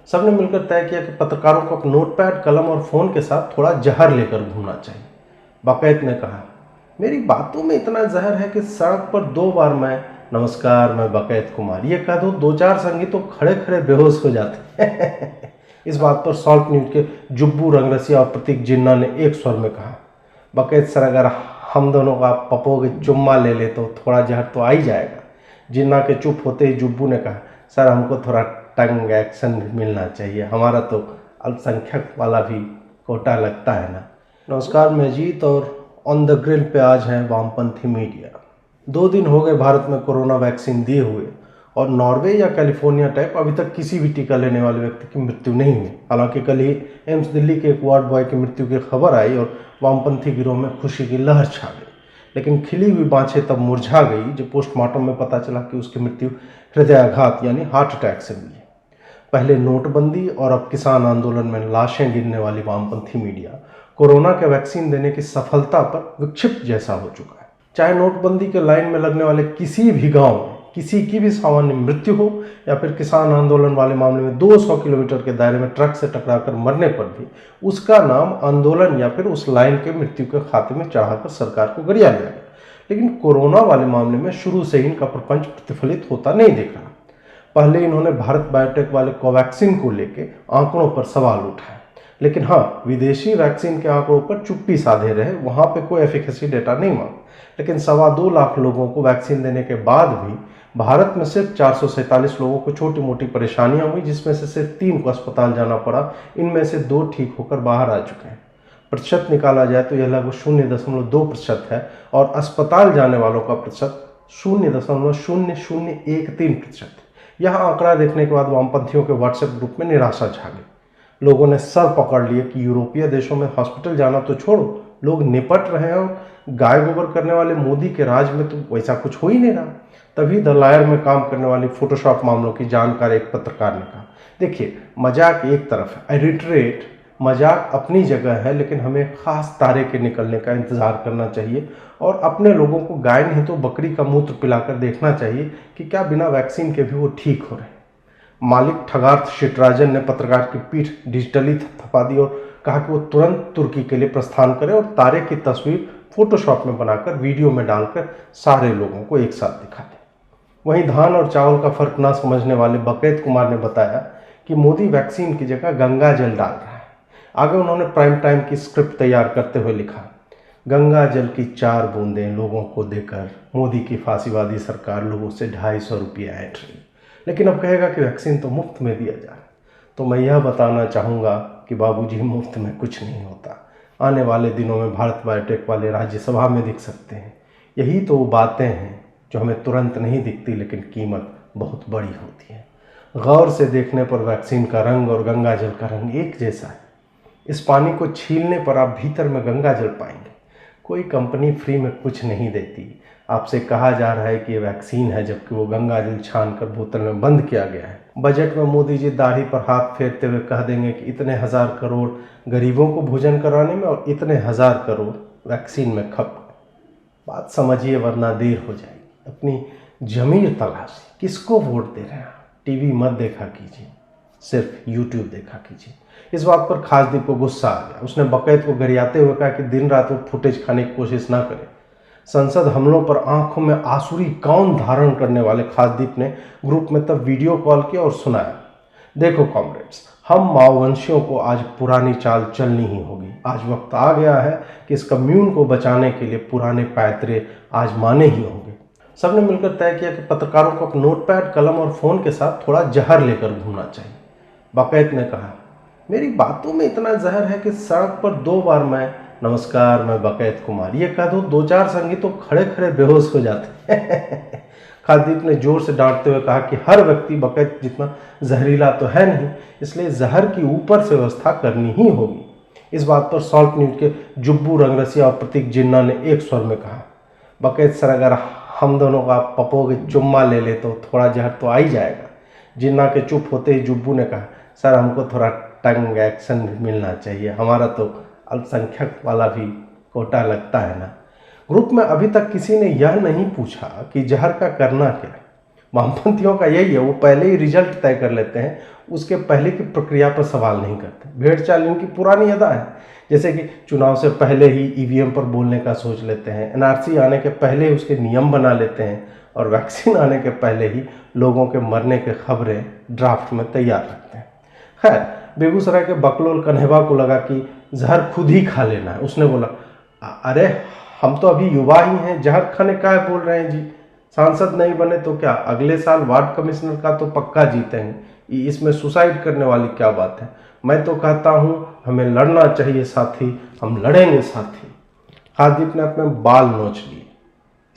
सबने मिलकर तय किया कि पत्रकारों को नोटपैड, कलम और फ़ोन के साथ थोड़ा जहर लेकर घूमना चाहिए। बकैत ने कहा, मेरी बातों में इतना जहर है कि सड़क पर 2 बार मैं नमस्कार मैं बकैत कुमार ये कह दो, 2-4 संगी तो खड़े खड़े बेहोश हो जाते हैं। इस बात पर सॉल्ट न्यूज के जुब्बू रंगरसिया और प्रतीक जिन्ना ने एक स्वर में कहा, बकैत सर, अगर हम दोनों का पप्पो के चुम्मा ले ले तो थोड़ा जहर तो आ ही जाएगा। जिन्ना के चुप होते ही जुब्बू ने कहा, सर हमको थोड़ा टंग एक्शन भी मिलना चाहिए, हमारा तो अल्पसंख्यक वाला भी कोटा लगता है ना। नमस्कार, मैं जीत और ऑन द ग्रिल पे आज है वामपंथी मीडिया। 2 दिन हो गए भारत में कोरोना वैक्सीन दिए हुए और नॉर्वे या कैलिफोर्निया टाइप अभी तक किसी भी टीका लेने वाले व्यक्ति की मृत्यु नहीं हुई। हालांकि कल ही एम्स दिल्ली के एक वार्ड बॉय की मृत्यु की खबर आई और वामपंथी गिरोह में खुशी की लहर छा गई। लेकिन खिली हुई बाँछें तब मुरझा गई जब पोस्टमार्टम में पता चला कि उसकी मृत्यु हृदयाघात यानी हार्ट अटैक से हुई है। पहले नोटबंदी और अब किसान आंदोलन में लाशें गिनने वाली वामपंथी मीडिया कोरोना के वैक्सीन देने की सफलता पर विक्षिप्त जैसा हो चुका है। चाहे नोटबंदी के लाइन में लगने वाले किसी भी गांव में किसी की भी सामान्य मृत्यु हो या फिर किसान आंदोलन वाले मामले में 200 किलोमीटर के दायरे में ट्रक से टकराकर मरने पर भी उसका नाम आंदोलन या फिर उस लाइन के मृत्यु के खाते में चढ़ाकर सरकार को गरिया लिया गया। लेकिन कोरोना वाले मामले में शुरू से ही इनका प्रपंच प्रतिफलित होता नहीं दिख रहा। पहले इन्होंने भारत बायोटेक वाले कोवैक्सीन को लेकर आंकड़ों पर सवाल उठाए, लेकिन हाँ, विदेशी वैक्सीन के आंकड़ों पर चुप्पी साधे रहे, वहां पे कोई एफिकेसी डेटा नहीं मांगा। लेकिन 2.25 लाख लोगों को वैक्सीन देने के बाद भी भारत में सिर्फ 447 लोगों को छोटी मोटी परेशानियां हुई, जिसमें से सिर्फ 3 को अस्पताल जाना पड़ा। इनमें से 2 ठीक होकर बाहर आ चुके हैं। प्रतिशत निकाला जाए तो यह लगभग 0.2% है और अस्पताल जाने वालों का प्रतिशत 0.0013%। यह आंकड़ा देखने के बाद वामपंथियों के व्हाट्सएप ग्रुप में निराशा छा गई। लोगों ने सर पकड़ लिए कि यूरोपीय देशों में हॉस्पिटल जाना तो छोड़ो, लोग निपट रहे हैं और गाय गोबर करने वाले मोदी के राज में तो वैसा कुछ हो ही नहीं रहा। तभी द लायर में काम करने वाली फोटोशॉप मामलों की जानकारी एक पत्रकार ने कहा, देखिए मजाक एक तरफ है, आई रिटरेट, मजाक अपनी जगह है, लेकिन हमें खास तारे के निकलने का इंतजार करना चाहिए और अपने लोगों को गाय नहीं तो बकरी का मूत्र पिलाकर देखना चाहिए कि क्या बिना वैक्सीन के भी वो ठीक हो रहे हैं। मालिक ठगार्थ शिटराजन ने पत्रकार की पीठ डिजिटली थपा दी और कहा कि वो तुरंत तुर्की के लिए प्रस्थान करे और तारे की तस्वीर फोटोशॉप में बनाकर वीडियो में डालकर सारे लोगों को एक साथ दिखा दे। वहीं धान और चावल का फर्क ना समझने वाले बकैत कुमार ने बताया कि मोदी वैक्सीन की जगह गंगा जल डाल रहा है। आगे उन्होंने प्राइम टाइम की स्क्रिप्ट तैयार करते हुए लिखा, गंगा जल की 4 बूंदें लोगों को देकर मोदी की फांसीवादी सरकार लोगों से 250 रुपया ऐंठ रही, लेकिन अब कहेगा कि वैक्सीन तो मुफ्त में दिया जाए। तो मैं यह बताना चाहूँगा कि बाबूजी, मुफ्त में कुछ नहीं होता। आने वाले दिनों में भारत बायोटेक वाले राज्यसभा में दिख सकते हैं। यही तो वो बातें हैं जो हमें तुरंत नहीं दिखती, लेकिन कीमत बहुत बड़ी होती है। गौर से देखने पर वैक्सीन का रंग और गंगा जल का रंग एक जैसा है। इस पानी को छीलने पर आप भीतर में गंगा जल पाएंगे। कोई कंपनी फ्री में कुछ नहीं देती। आपसे कहा जा रहा है कि ये वैक्सीन है, जबकि वो गंगा जल छान कर बोतल में बंद किया गया है। बजट में मोदी जी दाढ़ी पर हाथ फेरते हुए कह देंगे कि इतने 1000 करोड़ गरीबों को भोजन कराने में और इतने 1000 करोड़ वैक्सीन में खप। बात समझिए वरना देर हो जाएगी। अपनी जमीर तलाशी, किसको वोट दे रहे हैं? टीवी मत देखा कीजिए, सिर्फ यूट्यूब देखा कीजिए। इस बात पर खासदीप को गुस्सा आ गया। उसने बकैत को गरियाते हुए कहा कि दिन रात वो फुटेज खाने की कोशिश ना करे। संसद हमलों पर आंखों में आसुरी कौन धारण करने वाले खासदीप ने ग्रुप में तब वीडियो कॉल किया और सुनाया, देखो कॉमरेड्स, हम माओवंशियों को आज पुरानी चाल चलनी ही होगी। आज वक्त आ गया है कि इस कम्यून को बचाने के लिए पुराने पैतरे आजमाने ही होंगे। सबने मिलकर तय किया कि पत्रकारों को नोटपैड, कलम और फ़ोन के साथ थोड़ा जहर लेकर घूमना चाहिए। बकैत ने कहा, मेरी बातों में इतना जहर है कि सड़क पर 2 बार मैं नमस्कार मैं बकैत कुमार ये कह दो, 2-4 संगी तो खड़े खड़े बेहोश हो जाते हैं। खासदीप ने जोर से डांटते हुए कहा कि हर व्यक्ति बकैत जितना जहरीला तो है नहीं, इसलिए जहर की ऊपर से व्यवस्था करनी ही होगी। इस बात पर सॉल्ट न्यूज के जुब्बू रंगरसिया और प्रतीक जिन्ना ने एक स्वर में कहा, बकैत सर, अगर हम दोनों का पप्पो के चुम्मा ले ले तो थोड़ा जहर तो आ ही जाएगा। जिन्ना के चुप होते ही जुब्बू ने कहा, सर हमको थोड़ा टंग एक्शन भी मिलना चाहिए, हमारा तो अल्पसंख्यक वाला भी कोटा लगता है ना। ग्रुप में अभी तक किसी ने यह नहीं पूछा कि जहर का करना क्या है। वामपंथियों का यही है, वो पहले ही रिजल्ट तय कर लेते हैं, उसके पहले की प्रक्रिया पर सवाल नहीं करते। भेड़ चाल इनकी पुरानी अदा है, जैसे कि चुनाव से पहले ही ईवीएम पर बोलने का सोच लेते हैं, एनआरसी आने के पहले ही उसके नियम बना लेते हैं, और वैक्सीन आने के पहले ही लोगों के मरने की खबरें ड्राफ्ट में तैयार रखते हैं। खैर, बेगूसराय के बकलोल कन्हैया को लगा कि जहर खुद ही खा लेना है। उसने बोला, अरे हम तो अभी युवा ही हैं, जहर खाने का है बोल रहे हैं जी, सांसद नहीं बने तो क्या, अगले साल वार्ड कमिश्नर का तो पक्का जीतेंगे, इसमें सुसाइड करने वाली क्या बात है। मैं तो कहता हूँ हमें लड़ना चाहिए साथी, हम लड़ेंगे साथी। हार्दिक ने अपने बाल नोच लिए,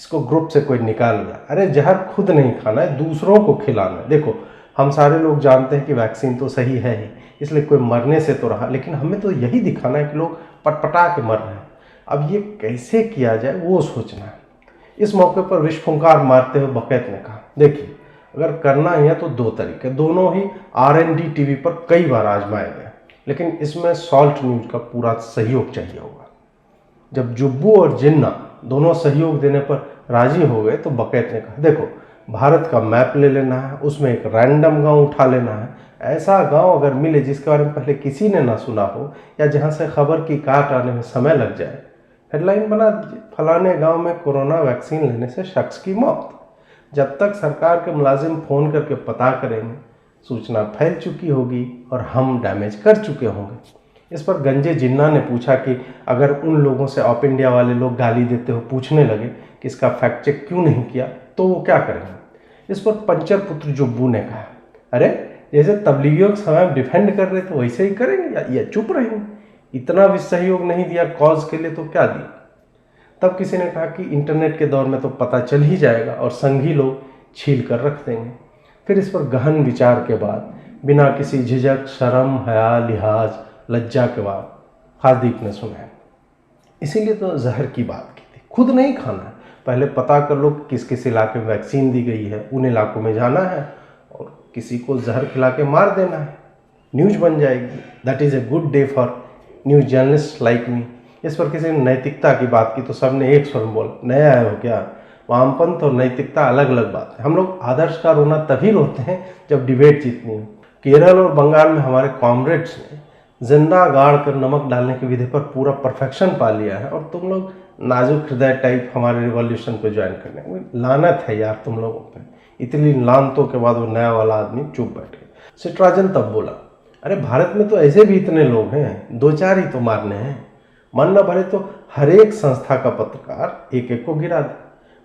इसको ग्रुप से कोई निकाल गया। अरे जहर खुद नहीं खाना है, दूसरों को खिलाना है। देखो, हम सारे लोग जानते हैं कि वैक्सीन तो सही है ही, इसलिए कोई मरने से तो रहा, लेकिन हमें तो यही दिखाना है कि लोग पटपटा के मर रहे हैं। अब ये कैसे किया जाए वो सोचना है। इस मौके पर विश्वफुंकार मारते हुए बकैत ने कहा, देखिए अगर करना ही है तो दो तरीके, दोनों ही R&D टीवी पर कई बार आजमाए गए, लेकिन इसमें सॉल्ट न्यूज का पूरा सहयोग चाहिए होगा। जब जुब्बू और जिन्ना दोनों सहयोग देने पर राजी हो गए तो बकैत ने कहा, देखो भारत का मैप ले लेना है, उसमें एक रैंडम गांव उठा लेना है, ऐसा गांव अगर मिले जिसके बारे में पहले किसी ने ना सुना हो, या जहां से खबर की काट आने में समय लग जाए, हेडलाइन बना दीजिए, फलाने गांव में कोरोना वैक्सीन लेने से शख्स की मौत। जब तक सरकार के मुलाजिम फ़ोन करके पता करेंगे, सूचना फैल चुकी होगी और हम डैमेज कर चुके होंगे। इस पर गंजे जिन्ना ने पूछा कि अगर उन लोगों से ऑप इंडिया वाले लोग गाली देते हो पूछने लगे कि इसका फैक्ट चेक क्यों नहीं किया, तो वो क्या करेंगे। इस पर पंचर पुत्र जुब्बू ने कहा, अरे जैसे तबलीगियों के समय डिफेंड कर रहे थे वैसे ही करेंगे या चुप रहेंगे, इतना भी सहयोग नहीं दिया कॉज के लिए तो क्या दिया। तब किसी ने कहा कि इंटरनेट के दौर में तो पता चल ही जाएगा और संघी लोग छील कर रख देंगे। फिर इस पर गहन विचार के बाद, बिना किसी झिझक, शर्म, हया, लिहाज, लज्जा के बाद हार्दिक ने सुना, इसीलिए तो जहर की बात की थी। खुद नहीं खाना है, पहले पता कर लो किस किस इलाके में वैक्सीन दी गई है, उन इलाकों में जाना है और किसी को जहर खिला के मार देना है, न्यूज बन जाएगी। That is a good day for news journalist like me. इस पर किसी ने नैतिकता की बात की तो सबने एक स्वर में बोला, नया है हो क्या, वामपंथ और नैतिकता अलग अलग बात है। हम लोग आदर्श का रोना तभी रोते हैं जब डिबेट जीतनी हो। केरल और बंगाल में हमारे कॉमरेड्स ने जिंदा गाड़ कर नमक डालने की विधि पर पूरा परफेक्शन पा लिया है, और तुम लोग नाजुक हृदय टाइप हमारे रिवॉल्यूशन को ज्वाइन करने में। लानत है यार तुम लोगों पे। इतनी लानतों के बाद वो नया वाला आदमी चुप बैठ गया। सिट्राजन तब बोला, अरे भारत में तो ऐसे भी इतने लोग हैं, दो चार ही तो मारने हैं। मन न भरे तो हर एक संस्था का पत्रकार एक एक को गिरा दे,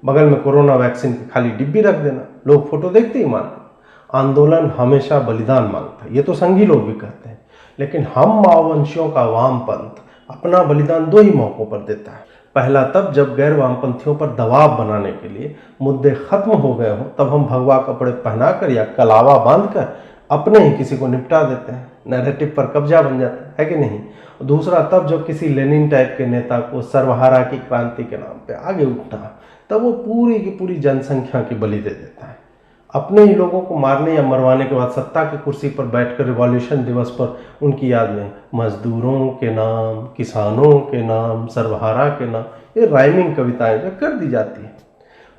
बगल में कोरोना वैक्सीन की खाली डिब्बी रख देना, लोग फोटो देखते ही मानते। आंदोलन हमेशा बलिदान मांगता है, ये तो संघी लोग भी कहते हैं, लेकिन हम माओवंशियों का वामपंथ अपना बलिदान दो ही मौकों पर देता है। पहला तब जब गैर वामपंथियों पर दबाव बनाने के लिए मुद्दे खत्म हो गए हों, तब हम भगवा कपड़े पहनाकर या कलावा बांधकर अपने ही किसी को निपटा देते हैं, नैरेटिव पर कब्जा बन जाता है कि नहीं। दूसरा तब जब किसी लेनिन टाइप के नेता को सर्वहारा की क्रांति के नाम पे आगे उठना, तब वो पूरी की पूरी जनसंख्या की बलि दे देता है। अपने ही लोगों को मारने या मरवाने के बाद सत्ता की कुर्सी पर बैठकर रिवॉल्यूशन दिवस पर उनकी याद में मजदूरों के नाम, किसानों के नाम, सर्वहारा के नाम, ये राइमिंग कविताएं जो कर दी जाती है।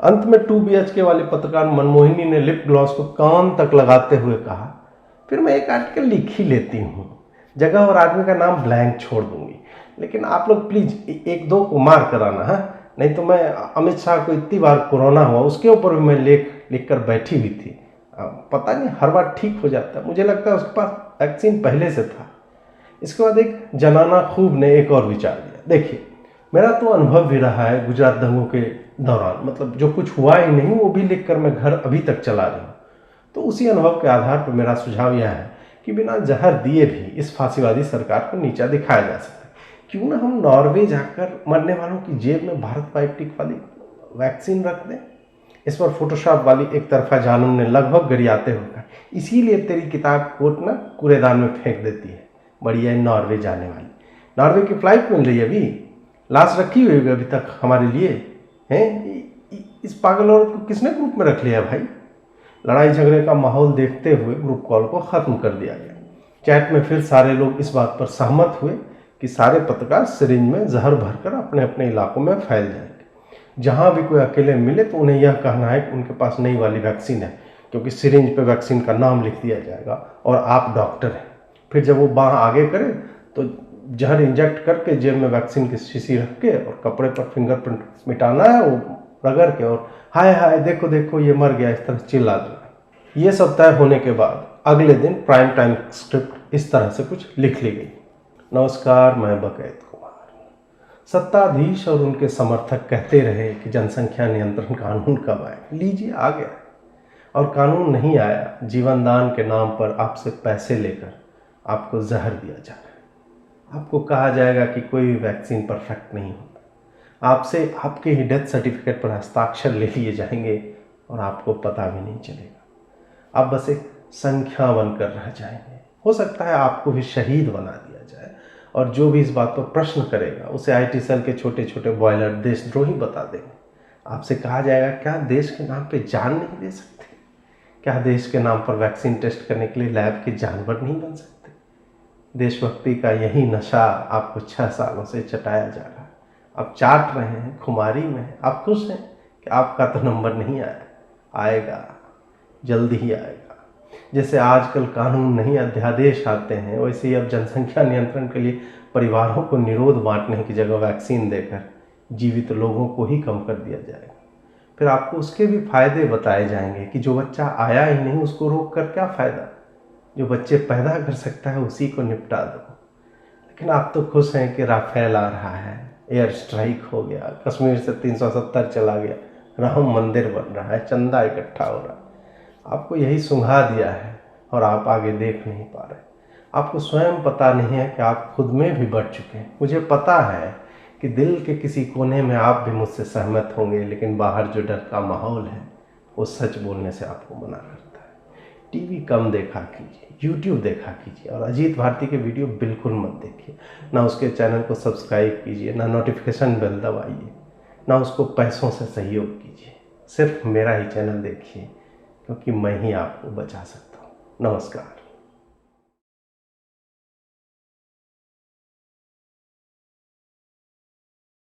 अंत में 2 BHK वाली पत्रकार मनमोहिनी ने लिप ग्लॉस को कान तक लगाते हुए कहा, फिर मैं एक आर्टिकल लिख ही लेती हूँ, जगह और आदमी का नाम ब्लैंक छोड़ दूंगी, लेकिन आप लोग प्लीज एक दो को मार कराना है, नहीं तो मैं अमित शाह को इतनी बार कोरोना हुआ उसके ऊपर भी मैं लिख कर बैठी हुई थी, पता नहीं हर बार ठीक हो जाता है, मुझे लगता है उसके पास वैक्सीन पहले से था। इसके बाद एक जनाना खूब ने एक और विचार दिया, देखिए मेरा तो अनुभव भी रहा है गुजरात दंगों के दौरान, मतलब जो कुछ हुआ ही नहीं वो भी लिख कर मैं घर अभी तक चला रहा हूँ, तो उसी अनुभव के आधार पर मेरा सुझाव यह है कि बिना जहर दिए भी इस फांसीवादी सरकार को नीचा दिखाया जा सकता है। क्यों ना हम नॉर्वे जाकर मरने वालों की जेब में भारत बायोटेक वाली वैक्सीन रख दें। इस पर फोटोशॉप वाली एक तरफा जानम ने लगभग गरियाते हुए कहा, इसीलिए तेरी किताब कोट ना कूड़ेदान में फेंक देती है, बढ़िया है नॉर्वे जाने वाली, नॉर्वे की फ्लाइट मिल रही है, अभी लाश रखी हुई है अभी तक हमारे लिए हैं। इस पागल औरत को किसने ग्रुप में रख लिया भाई। लड़ाई झगड़े का माहौल देखते हुए ग्रुप कॉल को ख़त्म कर दिया गया। चैट में फिर सारे लोग इस बात पर सहमत हुए कि सारे पत्रकार सिरिंज में जहर भरकर अपने अपने इलाकों में फैल जाएंगे। जहाँ भी कोई अकेले मिले तो उन्हें यह कहना है कि उनके पास नई वाली वैक्सीन है, क्योंकि सिरिंज पे वैक्सीन का नाम लिख दिया जाएगा और आप डॉक्टर हैं। फिर जब वो बाँह आगे करे तो जहर इंजेक्ट करके जेब में वैक्सीन की शीशी रख के और कपड़े पर फिंगरप्रिंट मिटाना है, वो रगड़ के, और हाय हाय देखो देखो ये मर गया, इस तरह चिल्ला देना। ये सब तय होने के बाद अगले दिन प्राइम टाइम स्क्रिप्ट इस तरह से कुछ लिख ली गई। नमस्कार, मैं बकैत कुमार। सत्ताधीश और उनके समर्थक कहते रहे कि जनसंख्या नियंत्रण कानून कब आए। लीजिए आ गया, और कानून नहीं आया। जीवन दान के नाम पर आपसे पैसे लेकर आपको जहर दिया जा रहा है। आपको कहा जाएगा कि कोई भी वैक्सीन परफेक्ट नहीं होता। आपसे आपके ही डेथ सर्टिफिकेट पर हस्ताक्षर ले लिए जाएंगे और आपको पता भी नहीं चलेगा। आप बस एक संख्या बनकर रह जाएंगे। हो सकता है आपको भी शहीद बना दिया जाए, और जो भी इस बात पर प्रश्न करेगा उसे IT सेल के छोटे छोटे बॉयलर देशद्रोही बता देंगे। आपसे कहा जाएगा, क्या देश के नाम पे जान नहीं दे सकते? क्या देश के नाम पर वैक्सीन टेस्ट करने के लिए लैब के जानवर नहीं बन सकते? देशभक्ति का यही नशा आपको 6 सालों से चटाया जा रहा है। आप चाट रहे हैं, खुमारी में हैं। आप खुश हैं कि आपका तो नंबर नहीं आया। आएगा, जल्दी ही आएगा। जैसे आजकल कानून नहीं अध्यादेश आते हैं, वैसे ही अब जनसंख्या नियंत्रण के लिए परिवारों को निरोध बांटने की जगह वैक्सीन देकर जीवित लोगों को ही कम कर दिया जाएगा। फिर आपको उसके भी फायदे बताए जाएंगे कि जो बच्चा आया ही नहीं उसको रोक कर क्या फ़ायदा। जो बच्चे पैदा कर सकता है उसी को निपटा दो। लेकिन आप तो खुश हैं कि राफेल आ रहा है, एयर स्ट्राइक हो गया, कश्मीर से 370 चला गया, राम मंदिर बन रहा है, चंदा इकट्ठा हो रहा है। आपको यही सुंघा दिया है और आप आगे देख नहीं पा रहे। आपको स्वयं पता नहीं है कि आप खुद में भी बढ़ चुके हैं। मुझे पता है कि दिल के किसी कोने में आप भी मुझसे सहमत होंगे, लेकिन बाहर जो डर का माहौल है वो सच बोलने से आपको मना करता है। टीवी कम देखा कीजिए, यूट्यूब देखा कीजिए, और अजीत भारती के वीडियो बिल्कुल मत देखिए। ना उसके चैनल को सब्सक्राइब कीजिए, ना नोटिफिकेशन बेल दबाइए, ना उसको पैसों से सहयोग कीजिए। सिर्फ मेरा ही चैनल देखिए, क्योंकि मैं ही आपको बचा सकता हूँ। नमस्कार।